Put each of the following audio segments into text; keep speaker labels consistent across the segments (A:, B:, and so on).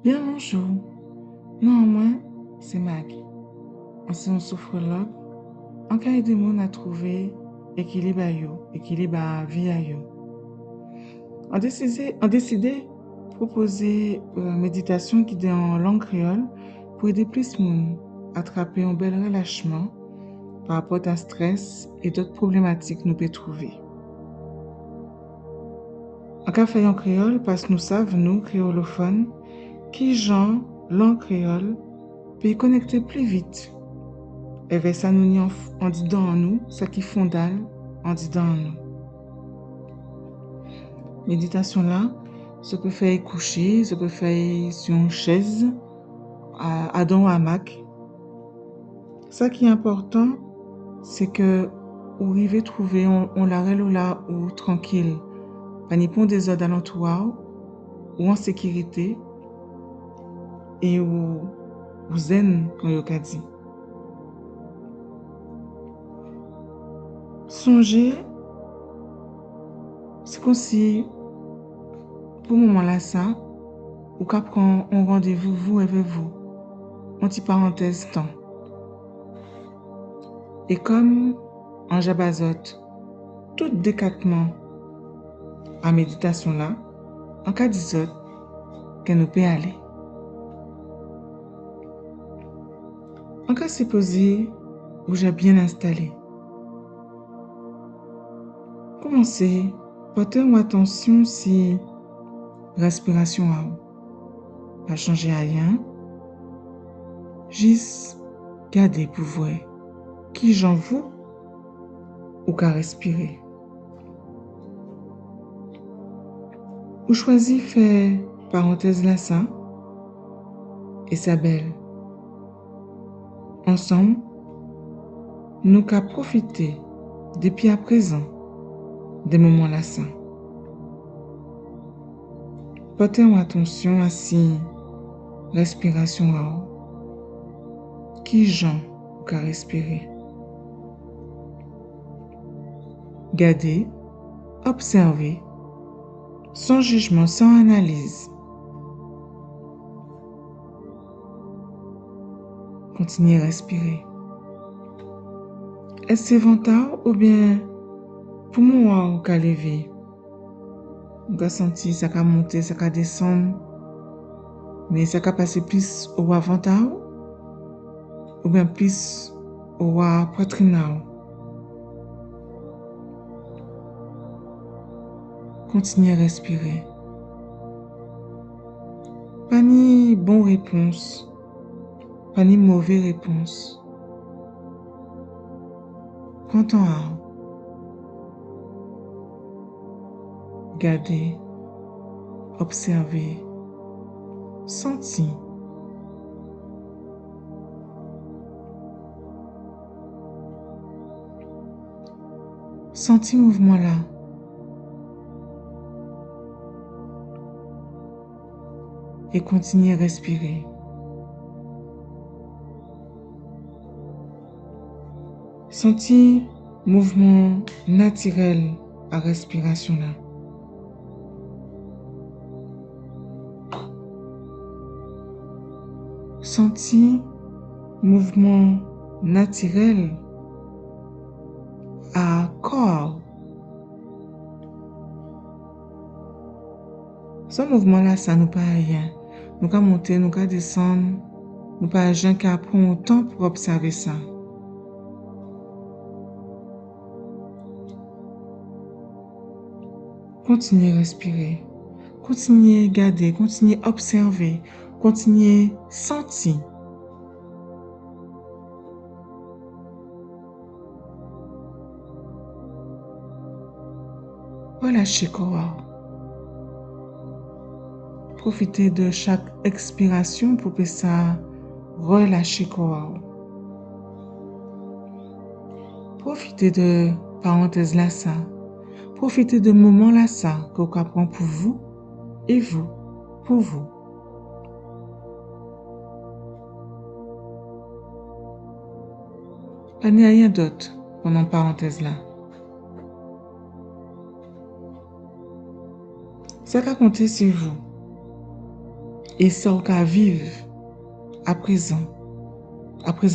A: Bien bonjour, moi, c'est Maggie. Ancien sophrologue, en cas de monde à trouver équilibre à yo, équilibre à vie à yo. On décidé proposer méditation qui est en langue créole pour aider plus monde à attraper un bel relâchement par rapport à stress et d'autres problématiques nous peut trouver. En cas fait en créole parce que nous savons, nous, créolophones, qui genre langue créole peut y connecter plus vite. Et vers ça, nous en dit dans nous, ce qui fondale, en dit dans nous. Méditation là, ce peut faire coucher, ce peut faire sur une chaise, à dans un hamac. Ce qui est important, c'est que vous arrivez à trouver on l'arrêt là ou tranquille, pas ni pour des ordres alentours, ou en sécurité, et où vous zen, comme il a dit. Songez, c'est comme si, pour le moment là, ça, ou qu'à prendre un rendez-vous, vous avec vous, en petite parenthèse temps. Et comme en jabazote, tout décatement à méditation là, en cas d'isote, qu'elle nous peut aller. En cas c'est posé, où j'ai bien installé. Commencez, portez une attention si respiration a pas changé à rien. Juste gardez pour voir qui j'en vous ou qu'à respirer. Ou choisis faire parenthèse là ça et sa belle. Ensemble, nous qu'à profiter depuis à présent des moments là ça. Portez attention à si respiration a qui j'en ou qu'à respirer. Gardez, observez, sans jugement, sans analyse. Continuez à respirer. Est-ce vental ou bien pour moi ou qu'à lever? Vous avez senti ça qu'à monter, ça qu'à descendre, mais ça qu'à passer plus au vental ou bien plus au poitrine. Continuez à respirer. Pas ni bonne réponse, pas ni mauvaise réponse. Content à gardez, observez, senti. Senti mouvement là. Et continuez à respirer. Senti mouvement naturel à respiration là. Senti mouvement naturel à corps. Ce mouvement là, ça nous pas rien. Nous qu'à monter, nous qu'à descendre, nous pas rien qu'à prendre le temps pour observer ça. Continuez à respirer, continuez à garder, continuez à observer, continuez à sentir. Relâchez corps. Profitez de chaque expiration pour que ça relâche corps. Profitez de parenthèse là ça. Profitez de moments là ça que vous apprenez pour vous et vous, pour vous. Pas n'y a rien d'autre pendant parenthèse là. Ça va compter sur vous. Et ça ou ka vivre à présent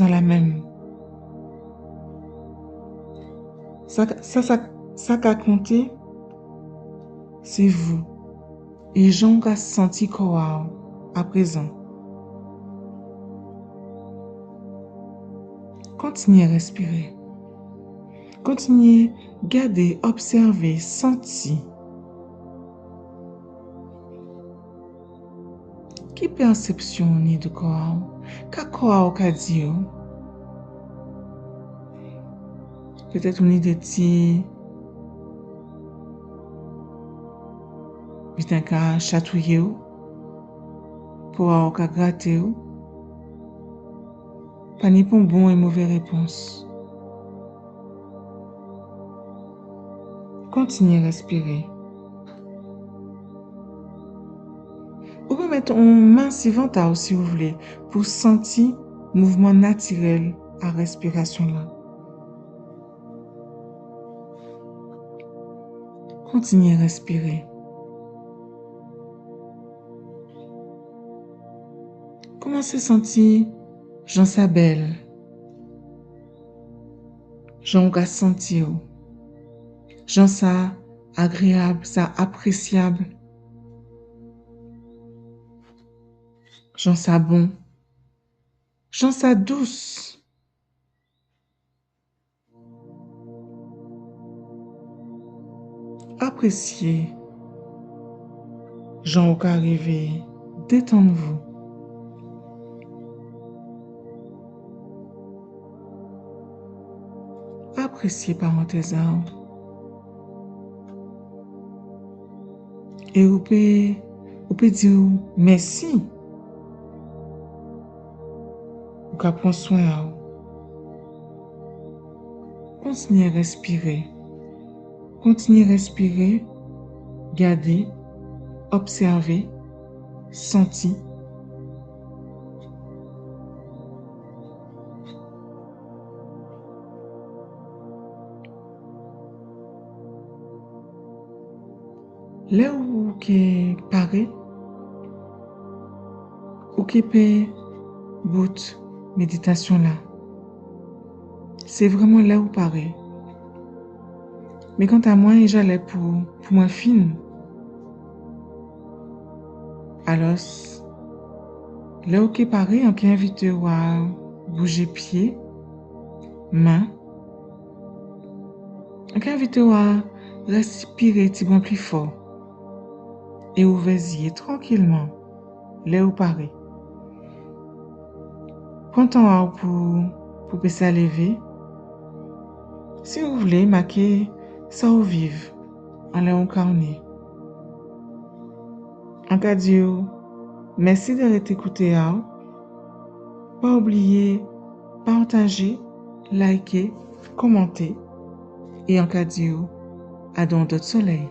A: la même. Ça qu'a compté, c'est vous. Et j'en qu'a senti quoi à présent. Continuez à respirer. Continuez à garder, observer, sentir. Qui perception ni de quoi? Quoi qu'a dit? Peut-être on est des petits. Peut-être qu'à chatouiller pour avoir qu'à gratter. Pas ni pour bon et mauvais réponse. Continuez à respirer. Vous pouvez mettre une main suivante si vous voulez pour sentir le mouvement naturel à respiration là. Continuez à respirer. Commencez à sentir Jean sa belle. Jean va sentir. Jean ça agréable, ça appréciable. Jean ça bon. Jean ça douce. Appréciez. Jean au arrivé. Détendez-vous. Appréciez parenthèse. Et vous pouvez dire merci. Vous pouvez prendre soin. Continuez à respirer. Continuez à respirer. Gardez. Observez. Sentir. Là où qui paraît, ou qui peut bout méditation là, c'est vraiment là où paraît. Mais quant à moi, j'allais pour moi fine. Alors, là où qui paraît, on peut inviter à bouger pied, main. On peut inviter à respirer un petit peu plus fort. Et ouvrir tranquillement, là où paraît. Prends ton temps pour baisser à lever. Si vous voulez, marquez ça au vive, en l'air carnet. En cas de merci de t'écouter. Pas oublier, partager, liker, commenter. Et en cas de à dans d'autres soleils.